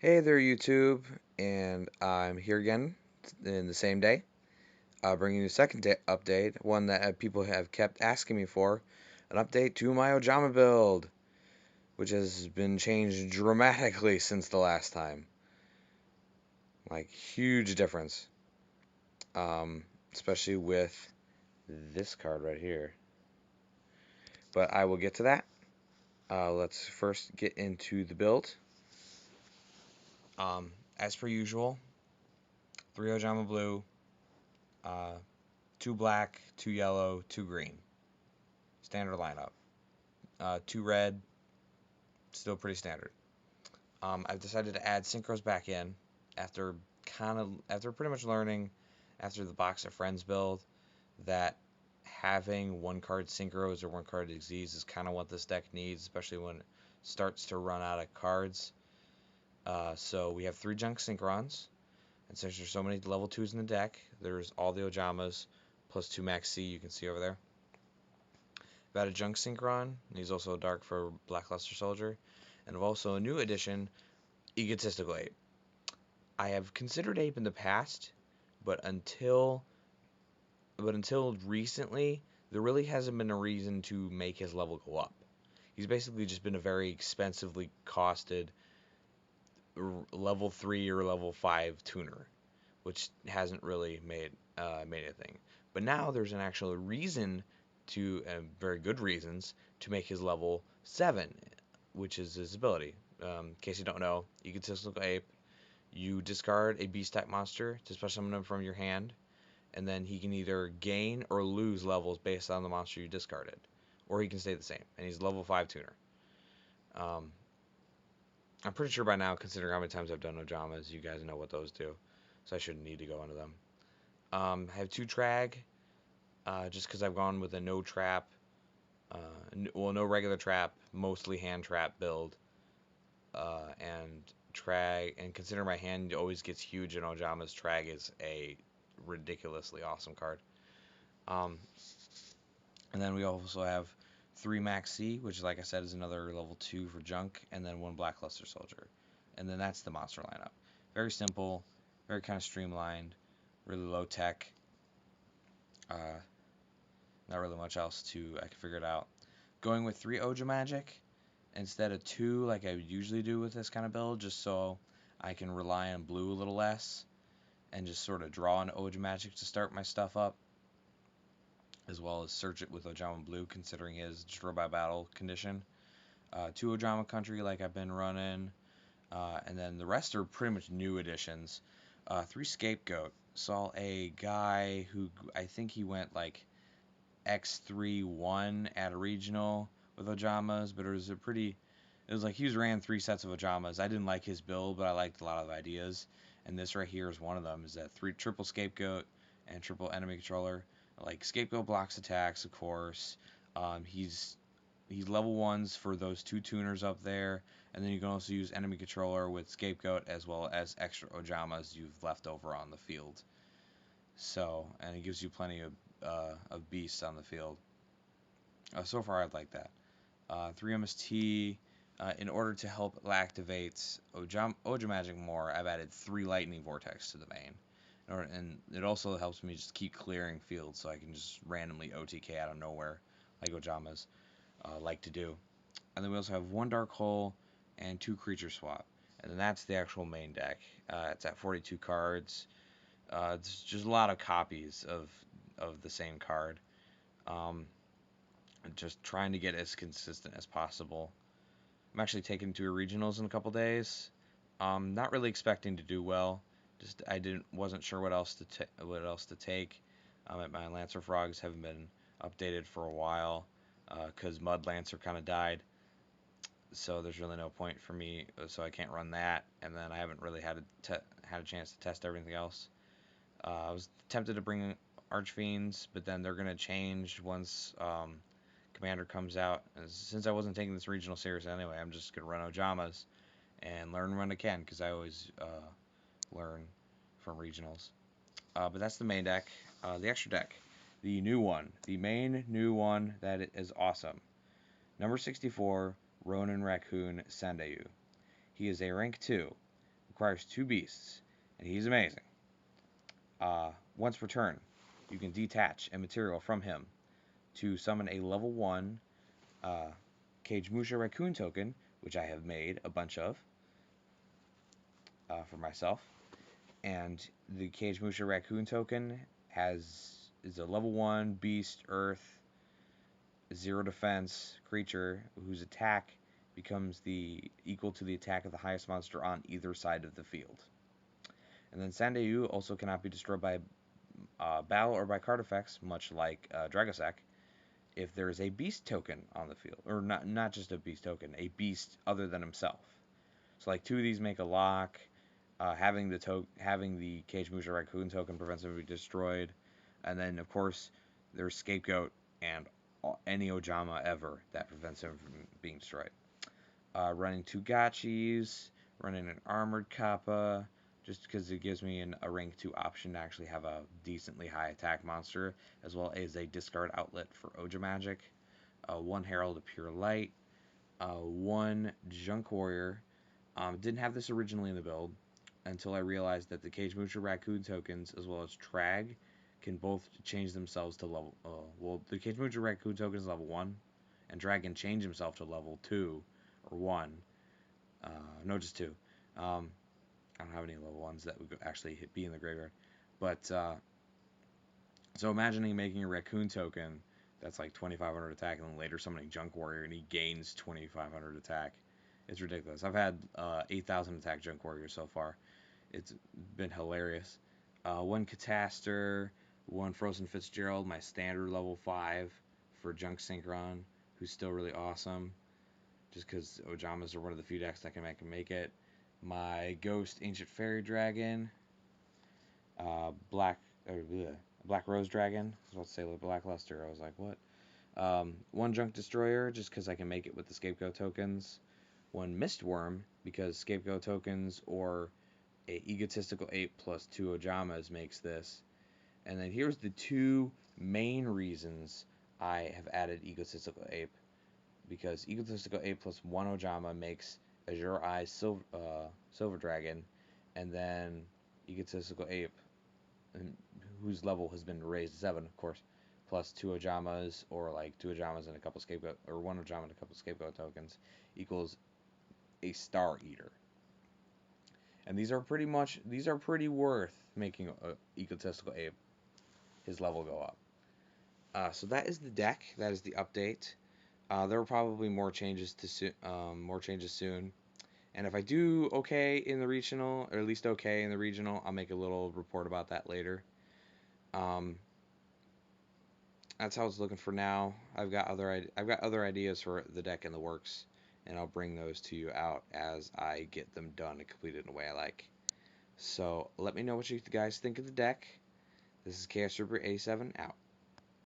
Hey there, YouTube, and I'm here again in the same day, bringing you a second update, one that people have kept asking me for, an update to my Ojama build, which has been changed dramatically since the last time. Like, huge difference, especially with this card right here. But I will get to that. Let's first get into the build. As per usual, 3 Ojama blue, uh, 2 black, 2 yellow, 2 green. Standard lineup. 2 red, still pretty standard. I've decided to add synchros back in after after pretty much learning after the Box of Friends build that having one card synchros or one card Xyz is kind of what this deck needs, especially when it starts to run out of cards. So we have 3 junk synchrons, and since there's so many level 2s in the deck, there's all the Ojamas plus 2 Max C you can see over there. I've added junk synchron, and he's also dark for Blackluster Soldier, and I've also a new addition, Egotistical Ape. I have considered Ape in the past, but until recently, there really hasn't been a reason to make his level go up. He's basically just been a very expensively costed level 3 or level 5 tuner, which hasn't really made a thing. But now there's an actual reason to, very good reasons, to make his level 7, which is his ability. In case you don't know, Egotistical Ape, you discard a beast type monster to special summon him from your hand, and then he can either gain or lose levels based on the monster you discarded, or he can stay the same, and he's a level 5 tuner. Um, I'm pretty sure by now, considering how many times I've done Ojamas, you guys know what those do, so I shouldn't need to go into them. I have 2 Trag, just because I've gone with a no trap, no regular trap, mostly hand trap build, and Trag, and consider my hand always gets huge in Ojamas, Trag is a ridiculously awesome card. Um, and then we also have 3 Max C, which, like I said, is another level 2 for junk, and then 1 Blackluster Soldier. And then that's the monster lineup. Very simple, very kind of streamlined, really low tech. Uh, Not really much else I can figure it out. Going with 3 Oja Magic instead of 2 like I usually do with this kind of build, just so I can rely on blue a little less and just sort of draw an Oja Magic to start my stuff up, as well as search it with Ojama Blue, considering his Destroy by Battle condition. 2 Ojama Country, like I've been running, and then the rest are pretty much new additions. 3 Scapegoat. Saw a guy who I think he went like X3-1 at a regional with Ojamas, but it was like he was ran 3 sets of Ojamas. I didn't like his build, but I liked a lot of the ideas. And this right here is one of them. Is that triple Scapegoat and triple enemy controller. Like Scapegoat blocks attacks, of course. He's level 1s for those 2 tuners up there, and then you can also use enemy controller with Scapegoat as well as extra Ojamas you've left over on the field. So, and it gives you plenty of beasts on the field. So far, I'd like that. 3 MST. In order to help activate Oja Magic more, I've added 3 Lightning Vortex to the main. And it also helps me just keep clearing fields so I can just randomly OTK out of nowhere, like Ojamas like to do. And then we also have 1 Dark Hole and 2 Creature Swap. And then that's the actual main deck. It's at 42 cards. It's just a lot of copies of the same card. Um, just trying to get as consistent as possible. I'm actually taking to regionals in a couple days. Not really expecting to do well. Just I wasn't sure what else to take. My Lancer Frogs haven't been updated for a while because Mud Lancer kind of died. So there's really no point for me. So I can't run that, and then I haven't really had a chance to test everything else. I was tempted to bring Archfiends, but then they're gonna change once Commander comes out. And since I wasn't taking this regional serious anyway, I'm just gonna run Ojamas and learn when I can, because I always learn from regionals. But that's the main deck. The extra deck, the new one, the main new one that is awesome. Number 64, Ronin Raccoon Sandayu. He is a rank 2. requires 2 beasts, and he's amazing. Once per turn, you can detach a material from him to summon a level 1 uh, Cage Musha Raccoon token, which I have made a bunch of for myself. And the Cage Musha Raccoon token is a level 1 beast, earth, 0 defense creature whose attack becomes equal to the attack of the highest monster on either side of the field. And then Sandayu also cannot be destroyed by battle or by card effects, much like Dragossack, if there is a beast token on the field, or not just a beast token, a beast other than himself. So like 2 of these make a lock. Having the Cage Musha Raccoon token prevents him from being destroyed, and then of course there's Scapegoat and any Ojama ever that prevents him from being destroyed. Running 2 Gachis, running an Armored Kappa, just because it gives me a rank 2 option to actually have a decently high attack monster, as well as a discard outlet for Oja Magic. 1 Herald of Pure Light, 1 Junk Warrior. Didn't have this originally in the build until I realized that the Cage Musha Raccoon tokens, as well as Trag, can both change themselves to level. Well, the Cage Musha Raccoon token is level 1, and Drag can change himself to level 2 or 1. No, just 2. I don't have any level 1s that would actually be in the graveyard. But, so imagining making a Raccoon token that's like 2500 attack and then later summoning Junk Warrior and he gains 2500 attack. It's ridiculous. I've had 8,000 attack Junk Warrior so far. It's been hilarious. 1 Catastor, 1 Frozen Fitzgerald, my standard level 5 for Junk Synchron, who's still really awesome. Just because Ojamas are one of the few decks that can make it. My Ghost Ancient Fairy Dragon, Black Rose Dragon. I was about to say Black Luster. I was like, what? 1 Junk Destroyer, just because I can make it with the Scapegoat tokens. 1 Mistworm, because Scapegoat tokens or a Egotistical Ape plus 2 Ojamas makes this. And then here's the 2 main reasons I have added Egotistical Ape. Because Egotistical Ape plus 1 Ojama makes Azure Eyes Silver Dragon, and then Egotistical Ape, whose level has been raised to 7, of course, plus 2 Ojamas, or like 2 Ojamas and a couple Scapegoat, or 1 Ojama and a couple Scapegoat tokens, equals a Star Eater. And these are pretty worth making a Egotistical Ape his level go up. So that is the deck. That is the update. There will probably more changes soon. And if I do okay in the regional, or at least okay in the regional, I'll make a little report about that later. That's how it's looking for now. I've got other ideas for the deck in the works, and I'll bring those to you out as I get them done and completed in a way I like. So let me know what you guys think of the deck. This is Chaos Reaper 87 out.